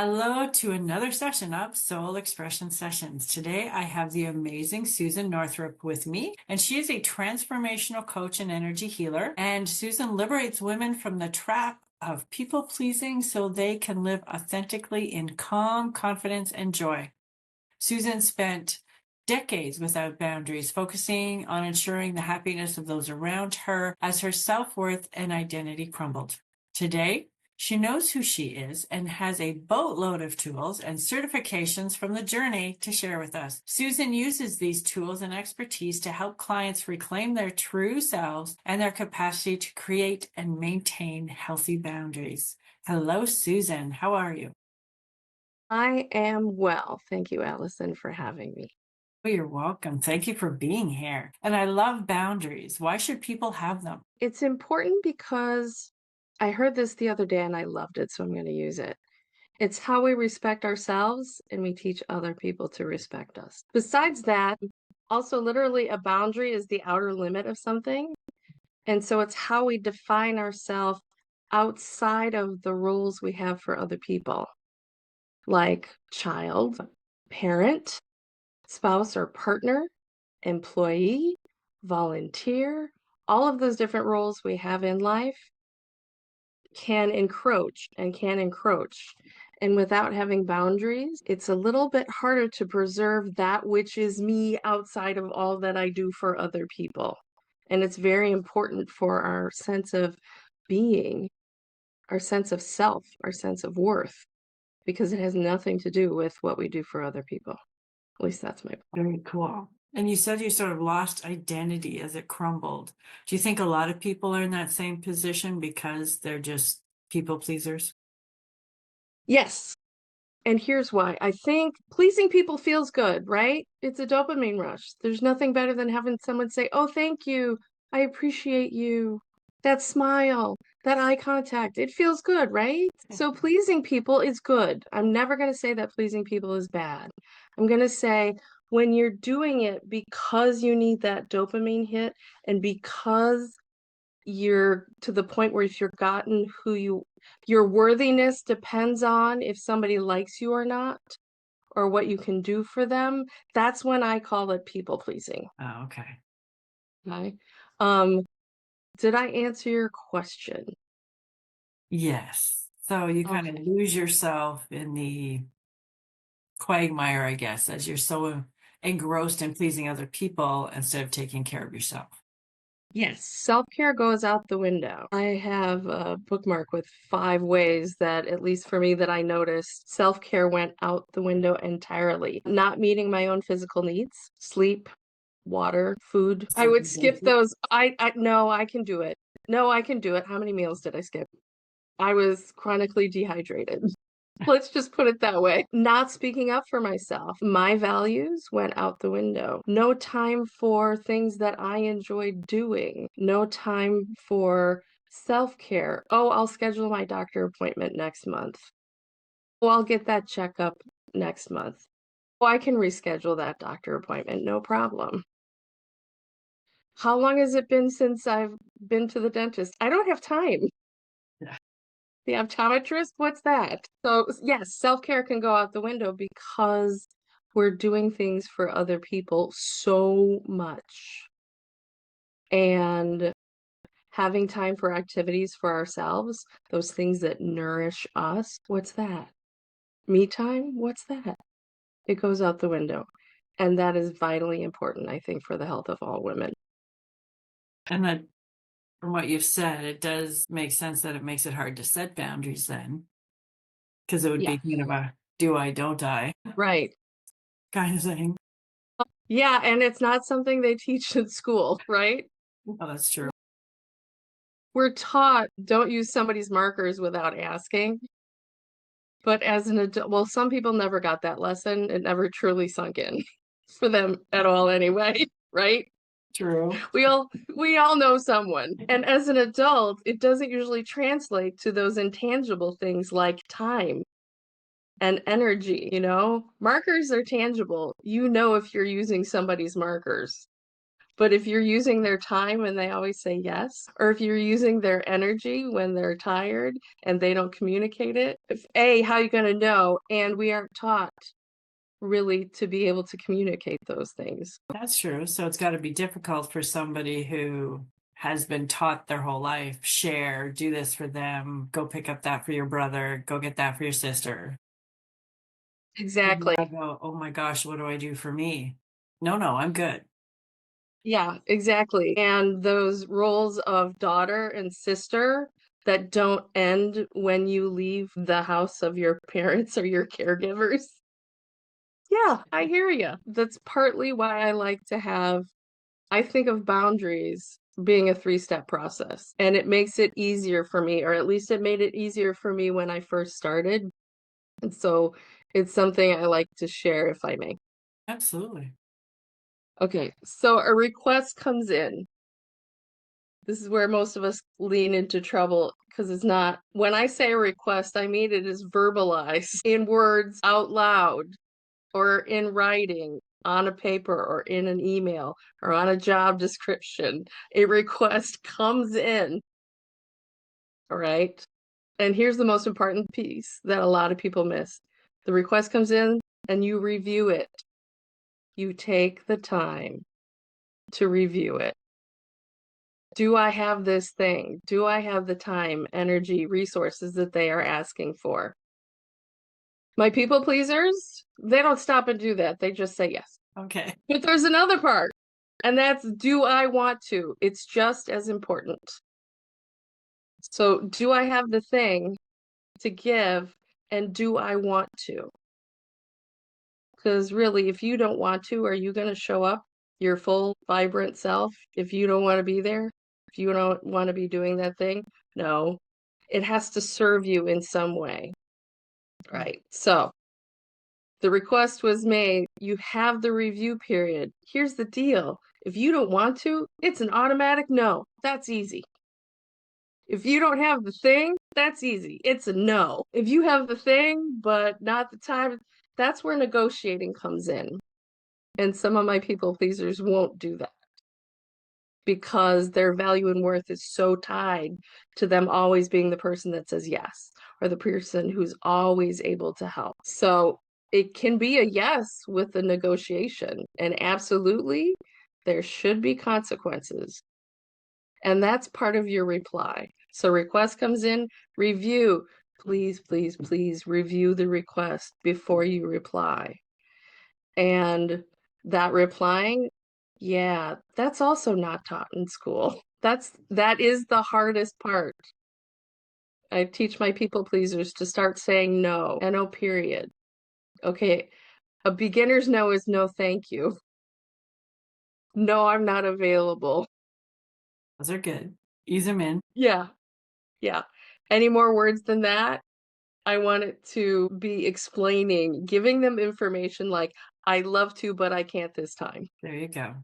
Hello to another session of Soul Expression Sessions. Today I have the amazing Susan Northrup with me, and she is a transformational coach and energy healer. And Susan liberates women from the trap of people pleasing so they can live authentically in calm, confidence, and joy. Susan spent decades without boundaries, focusing on ensuring the happiness of those around her as her self-worth and identity crumbled. Today, she knows who she is and has a boatload of tools and certifications from the journey to share with us. Susan uses these tools and expertise to help clients reclaim their true selves and their capacity to create and maintain healthy boundaries. Hello, Susan. How are you? I am well. Thank you, Allison, for having me. Oh, you're welcome. Thank you for being here. And I love boundaries. Why should people have them? It's important because I heard this the other day and I loved it, so I'm going to use it. It's how we respect ourselves and we teach other people to respect us. Besides that, also literally a boundary is the outer limit of something. And so it's how we define ourselves outside of the rules we have for other people, like child, parent, spouse or partner, employee, volunteer, all of those different roles we have in life can encroach and can encroach. And without having boundaries, it's a little bit harder to preserve that which is me outside of all that I do for other people. And it's very important for our sense of being, our sense of self, our sense of worth, because it has nothing to do with what we do for other people. At least that's my point. Very cool. And you said you sort of lost identity as it crumbled. Do you think a lot of people are in that same position because they're just people pleasers? Yes. And here's why. I think pleasing people feels good, right? It's a dopamine rush. There's nothing better than having someone say, "Oh, thank you. I appreciate you." That smile, that eye contact, it feels good, right? So pleasing people is good. I'm never going to say that pleasing people is bad. I'm going to say when you're doing it because you need that dopamine hit and because you're to the point where if you're gotten your worthiness depends on if somebody likes you or not, or what you can do for them, that's when I call it people pleasing. Oh, okay. Okay. Um, did I answer your question? Yes. So you kind of Okay. lose yourself in the quagmire, I guess, as you're so engrossed in pleasing other people instead of taking care of yourself. Yes. Self-care goes out the window. I have a bookmark with 5 ways that, at least for me, that I noticed self-care went out the window entirely. Not meeting my own physical needs, sleep, water, food. I would Certain skip basic. those. I no, I can do it. No, I can do it. How many meals did I skip? I was chronically dehydrated. Let's just put it that way. Not speaking up for myself. My values went out the window. No time for things that I enjoyed doing. No time for self-care. Oh, I'll schedule my doctor appointment next month. Oh, I'll get that checkup next month. Oh, I can reschedule that doctor appointment, no problem. How long has it been since I've been to the dentist? I don't have time. Yeah. The optometrist? What's that? So, yes, self-care can go out the window because we're doing things for other people so much. And having time for activities for ourselves, those things that nourish us, what's that? Me time? What's that? It goes out the window. And that is vitally important, I think, for the health of all women. And that, from what you've said, it does make sense that it makes it hard to set boundaries then, because it would Yeah, be kind of a do I, don't I right. kind of thing. Yeah, and it's not something they teach in school, right? Oh, that's true. We're taught don't use somebody's markers without asking. But as an adult, well, some people never got that lesson. It never truly sunk in for them at all anyway, right? True. We all we all know someone. And as an adult, it doesn't usually translate to those intangible things like time and energy, you know? Markers are tangible. You know if you're using somebody's markers. But if you're using their time and they always say yes, or if you're using their energy when they're tired and they don't communicate it, how are you going to know? And we aren't taught really to be able to communicate those things. That's true. So it's got to be difficult for somebody who has been taught their whole life, share, do this for them, go pick up that for your brother, go get that for your sister. And Exactly. I go, oh my gosh, what do I do for me? No, no, I'm good. Yeah, exactly. And those roles of daughter and sister that don't end when you leave the house of your parents or your caregivers. Yeah, I hear you. That's partly why I like to have, I think of boundaries being a three-step process, and it makes it easier for me, or at least it made it easier for me when I first started. And so it's something I like to share if I may. Absolutely. Okay, so a request comes in. This is where most of us lean into trouble because it's not, when I say a request, I mean it is verbalized in words out loud or in writing on a paper or in an email or on a job description. A request comes in, all right? And here's the most important piece that a lot of people miss. The request comes in and you review it. You take the time to review it. Do I have this thing? Do I have the time, energy, resources that they are asking for? My people pleasers, they don't stop and do that. They just say yes. Okay. But there's another part, and that's do I want to? It's just as important. So, do I have the thing to give, and do I want to? Because really, if you don't want to, are you going to show up your full, vibrant self if you don't want to be there? If you don't want to be doing that thing? No. It has to serve you in some way, right? So the request was made. You have the review period. Here's the deal. If you don't want to, it's an automatic no. That's easy. If you don't have the thing, that's easy. It's a no. If you have the thing, but not the time, that's where negotiating comes in. And some of my people pleasers won't do that because their value and worth is so tied to them always being the person that says yes or the person who's always able to help. So it can be a yes with the negotiation, and absolutely there should be consequences. And that's part of your reply. So request comes in, review. Please, please, please review the request before you reply. And that replying, yeah, that's also not taught in school. That is the hardest part. I teach my people pleasers to start saying no, no period. Okay, a beginner's no is no thank you. No, I'm not available. Those are good. Ease them in. Yeah, yeah. Any more words than that? I want it to be explaining, giving them information like, I love to, but I can't this time. There you go.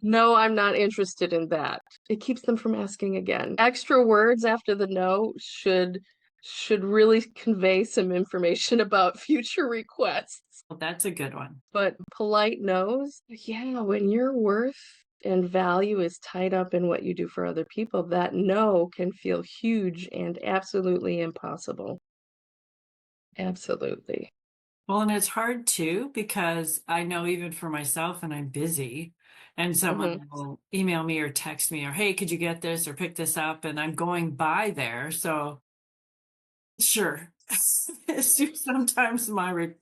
No, I'm not interested in that. It keeps them from asking again. Extra words after the no should really convey some information about future requests. Well, that's a good one. But polite no's, yeah, when your worth and value is tied up in what you do for other people, that no can feel huge and absolutely impossible. Absolutely. Well, and it's hard too because I know even for myself, and I'm busy, and someone Hmm. will email me or text me or, hey, could you get this or pick this up? And I'm going by there. So sure. It's just sometimes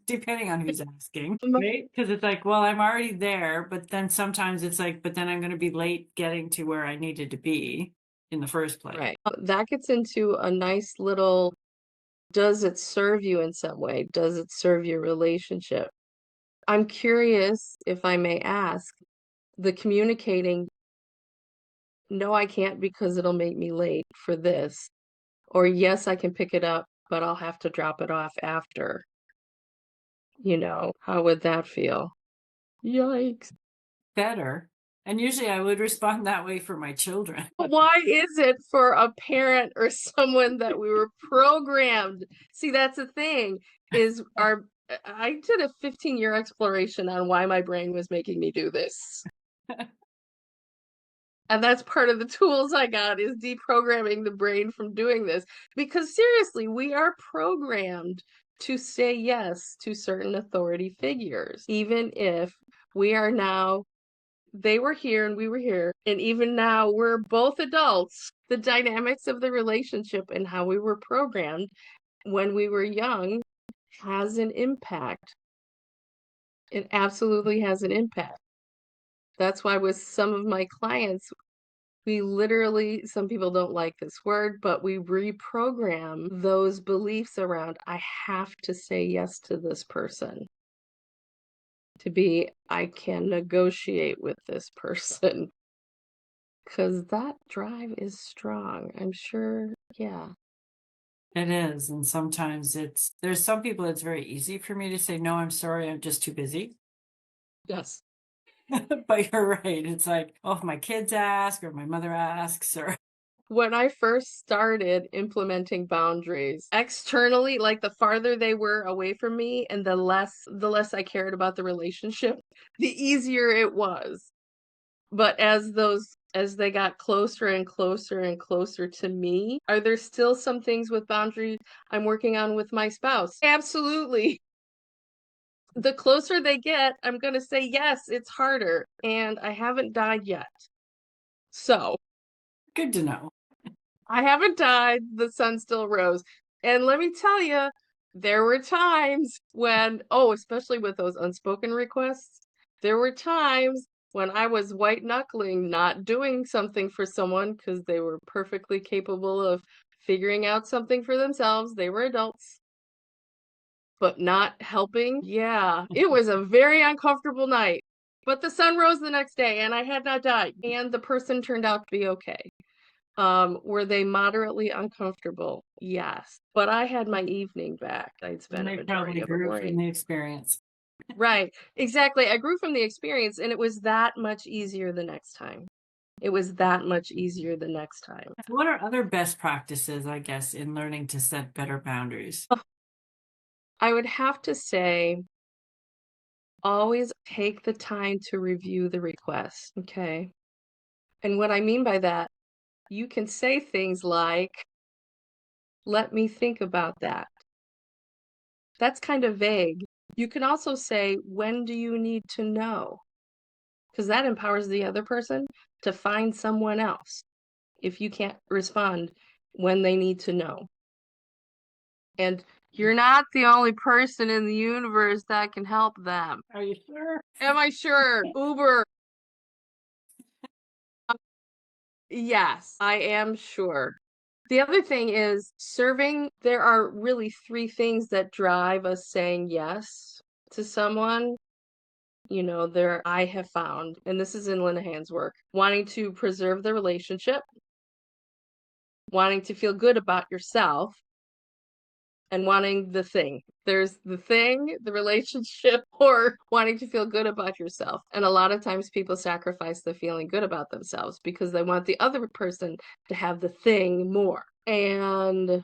depending on who's asking, right? Because it's like, well, I'm already there, but then sometimes it's like, but then I'm going to be late getting to where I needed to be in the first place. Right. That gets into a nice little, does it serve you in some way? Does it serve your relationship? I'm curious if I may ask, the communicating, no, I can't because it'll make me late for this, or yes, I can pick it up, but I'll have to drop it off after. How would that feel? Yikes. Better. And usually I would respond that way for my children. But why is it for a parent or someone that we were programmed? See, that's the thing, is I did a 15-year exploration on why my brain was making me do this. And that's part of the tools I got, is deprogramming the brain from doing this. Because seriously, we are programmed to say yes to certain authority figures, even if we are now, they were here and we were here, and even now we're both adults. The dynamics of the relationship and how we were programmed when we were young has an impact. It absolutely has an impact. That's why with some of my clients, we literally, some people don't like this word, but we reprogram those beliefs around, I have to say yes to this person, to be, I can negotiate with this person. Because that drive is strong, I'm sure. Yeah. It is. And sometimes there's some people it's very easy for me to say, no, I'm sorry, I'm just too busy. Yes. But you're right. It's like, oh, if my kids ask or my mother asks, or When I first started implementing boundaries externally, like the farther they were away from me and the less I cared about the relationship, the easier it was. But as they got closer and closer and closer to me, are there still some things with boundaries I'm working on with my spouse? Absolutely. The closer they get, I'm going to say yes, it's harder, and I haven't died yet. So, good to know. I haven't died, the sun still rose. And let me tell you, there were times when, oh, especially with those unspoken requests, there were times when I was white knuckling, not doing something for someone because they were perfectly capable of figuring out something for themselves. They were adults, but not helping. Yeah, it was a very uncomfortable night. But the sun rose the next day and I had not died, and the person turned out to be okay. Were they moderately uncomfortable? Yes. But I had my evening back. I'd And spent a they majority probably of a grew from morning. the experience. Right. Exactly. I grew from the experience, and it was that much easier the next time. It was that much easier the next time. What are other best practices, I guess, in learning to set better boundaries? I would have to say, always take the time to review the request. Okay. And what I mean by that, you can say things like, let me think about that. That's kind of vague. You can also say, when do you need to know? Because that empowers the other person to find someone else if you can't respond when they need to know. And you're not the only person in the universe that can help them. Are you sure? Am I sure? Uber. Yes, I am sure. The other thing is serving. There are really three things that drive us saying yes to someone. There I have found, and this is in Linehan's work, wanting to preserve the relationship, wanting to feel good about yourself, and wanting the thing. There's the thing, the relationship, or wanting to feel good about yourself. And a lot of times people sacrifice the feeling good about themselves because they want the other person to have the thing more. And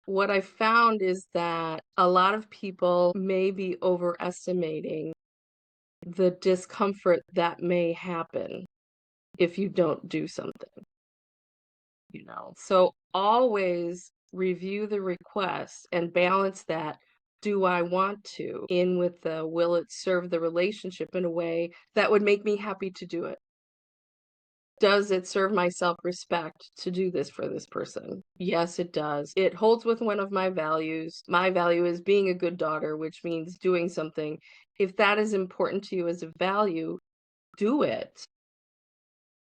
what I found is that a lot of people may be overestimating the discomfort that may happen if you don't do something. So always review the request and balance that. Do I want to in with the will it serve the relationship in a way that would make me happy to do it? Does it serve my self-respect to do this for this person? Yes, it does. It holds with one of my values. My value is being a good daughter, which means doing something. If that is important to you as a value, do it.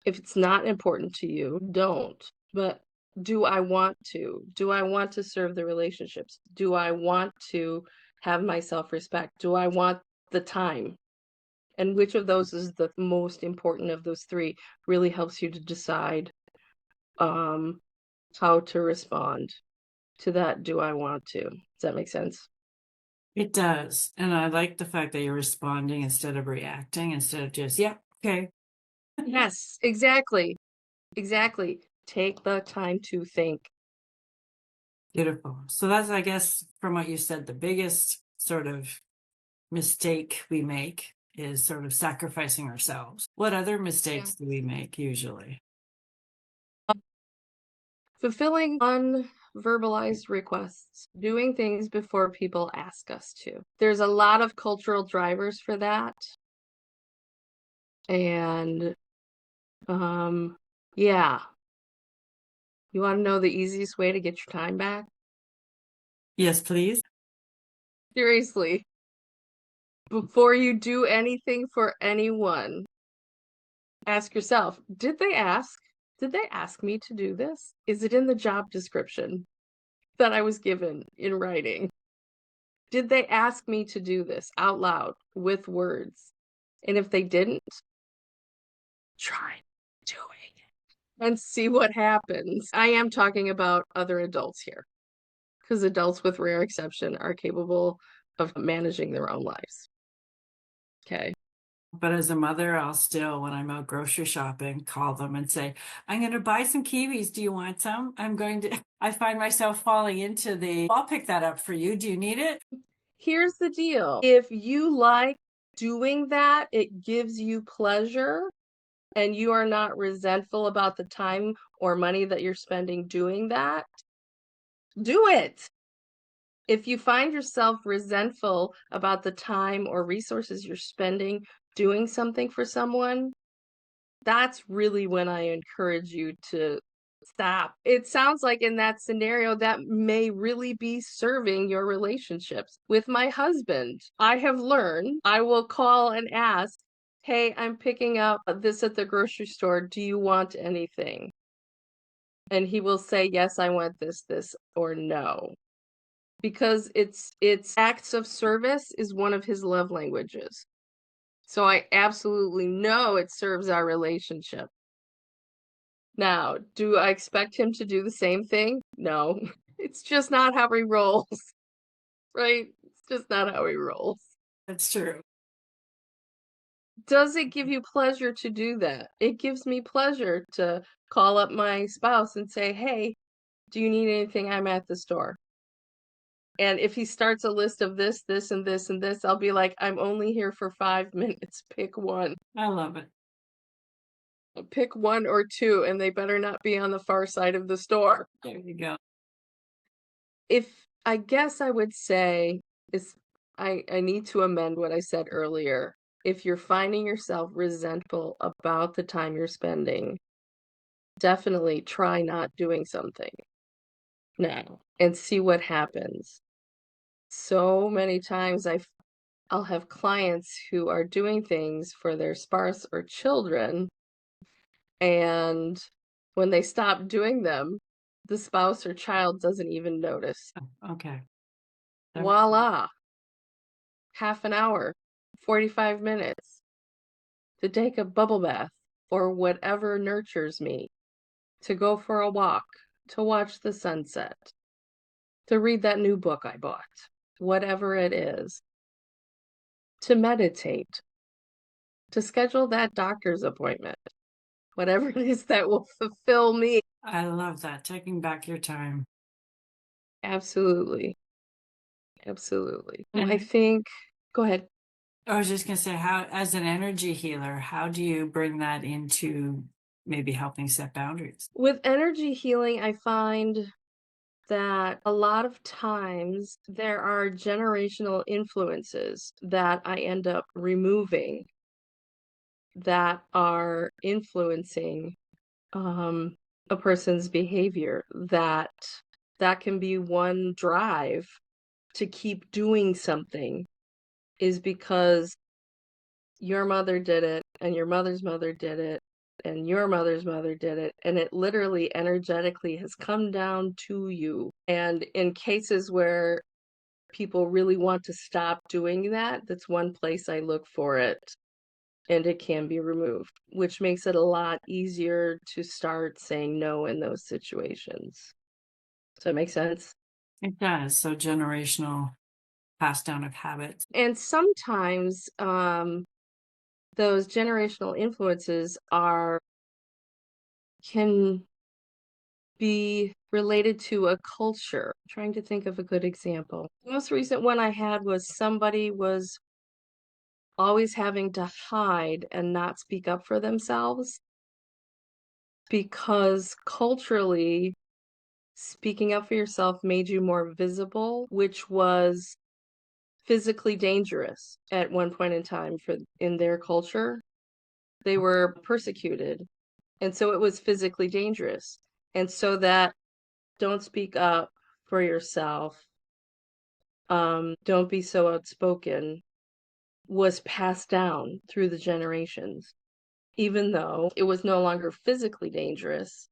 If it's not important to you, don't. But do I want to? Do I want to serve the relationships? Do I want to have my self-respect? Do I want the time? And which of those is the most important of those three really helps you to decide how to respond to that. Do I want to? Does that make sense? It does. And I like the fact that you're responding instead of reacting, instead of just, yeah, okay. Yes, exactly. Exactly. Take the time to think. Beautiful. So that's, I guess, from what you said, the biggest sort of mistake we make is sort of sacrificing ourselves. What other Yeah. mistakes do we make usually? Fulfilling unverbalized requests, doing things before people ask us to. There's a lot of cultural drivers for that. And yeah. You want to know the easiest way to get your time back? Yes, please. Seriously, before you do anything for anyone, ask yourself, did they ask? Did they ask me to do this? Is it in the job description that I was given in writing? Did they ask me to do this out loud with words? And if they didn't, try doing it and see what happens. I am talking about other adults here, because adults, with rare exception, are capable of managing their own lives. Okay. But as a mother, I'll still, when I'm out grocery shopping, call them and say, I'm going to buy some kiwis. Do you want some? I find myself falling into I'll pick that up for you. Do you need it? Here's the deal. If you like doing that, it gives you pleasure, and you are not resentful about the time or money that you're spending doing that, do it. If you find yourself resentful about the time or resources you're spending doing something for someone, that's really when I encourage you to stop. It sounds like in that scenario, that may really be serving your relationships. With my husband, I have learned I will call and ask, hey, I'm picking up this at the grocery store. Do you want anything? And he will say, yes, I want this, or no. Because it's acts of service is one of his love languages. So I absolutely know it serves our relationship. Now, do I expect him to do the same thing? No. It's just not how he rolls, right? It's just not how he rolls. That's true. Does it give you pleasure to do that? It gives me pleasure to call up my spouse and say, hey, do you need anything? I'm at the store. And if he starts a list of this, this, and this, and this, I'll be like, I'm only here for 5 minutes. Pick one. I love it. Pick one or two, and they better not be on the far side of the store. There you go. I guess I would say is I need to amend what I said earlier. If you're finding yourself resentful about the time you're spending, definitely try not doing something now and see what happens. So many times I'll have clients who are doing things for their spouse or children, and when they stop doing them, the spouse or child doesn't even notice. Okay. Voila, half an hour, 45 minutes to take a bubble bath or whatever nurtures me, to go for a walk, to watch the sunset, to read that new book I bought, whatever it is, to meditate, to schedule that doctor's appointment, whatever it is that will fulfill me. I love that. Taking back your time. Absolutely. Absolutely. I And think, go ahead. I was just going to say, how, as an energy healer, how do you bring that into maybe helping set boundaries? With energy healing, I find that a lot of times there are generational influences that I end up removing that are influencing a person's behavior. That can be one drive to keep doing something, is because your mother did it, and your mother's mother did it, and your mother's mother did it, and it literally energetically has come down to you. And in cases where people really want to stop doing that, that's one place I look for it, and it can be removed, which makes it a lot easier to start saying no in those situations. Does that make sense? It does. So generational pass down of habits. And sometimes those generational influences can be related to a culture. I'm trying to think of a good example. The most recent one I had was somebody was always having to hide and not speak up for themselves because culturally, speaking up for yourself made you more visible, which was physically dangerous at one point in time for in their culture. They were persecuted, and so it was physically dangerous. And so that don't speak up for yourself, don't be so outspoken was passed down through the generations. Even though it was no longer physically dangerous,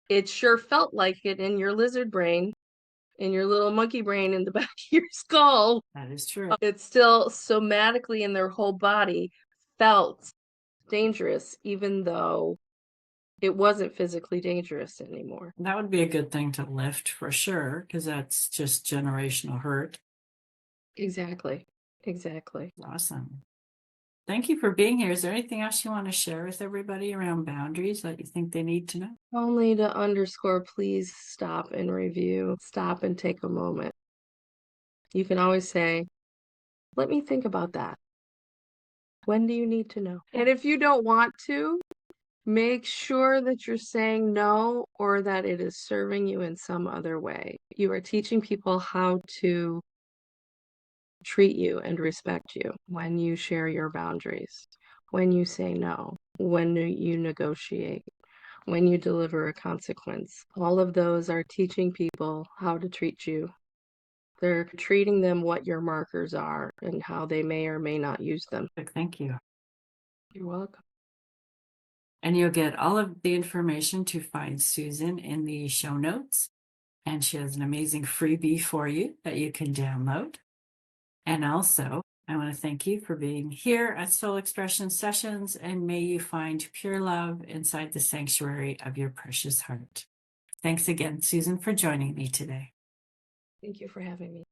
it sure felt like it in your lizard brain, in your little monkey brain in the back of your skull. That is true. It still somatically in their whole body felt dangerous, even though it wasn't physically dangerous anymore. That would be a good thing to lift for sure, because that's just generational hurt. Exactly. Exactly. Awesome. Thank you for being here. Is there anything else you want to share with everybody around boundaries that you think they need to know? Only to underscore, please stop and review. Stop and take a moment. You can always say, let me think about that. When do you need to know? And if you don't want to, make sure that you're saying no or that it is serving you in some other way. You are teaching people how to treat you and respect you when you share your boundaries, when you say no, when you negotiate, when you deliver a consequence. All of those are teaching people how to treat you. They're treating them what your markers are and how they may or may not use them. Thank you. You're welcome. And you'll get all of the information to find Susan in the show notes. And she has an amazing freebie for you that you can download. And also, I want to thank you for being here at Soul Expression Sessions, and may you find pure love inside the sanctuary of your precious heart. Thanks again, Susan, for joining me today. Thank you for having me.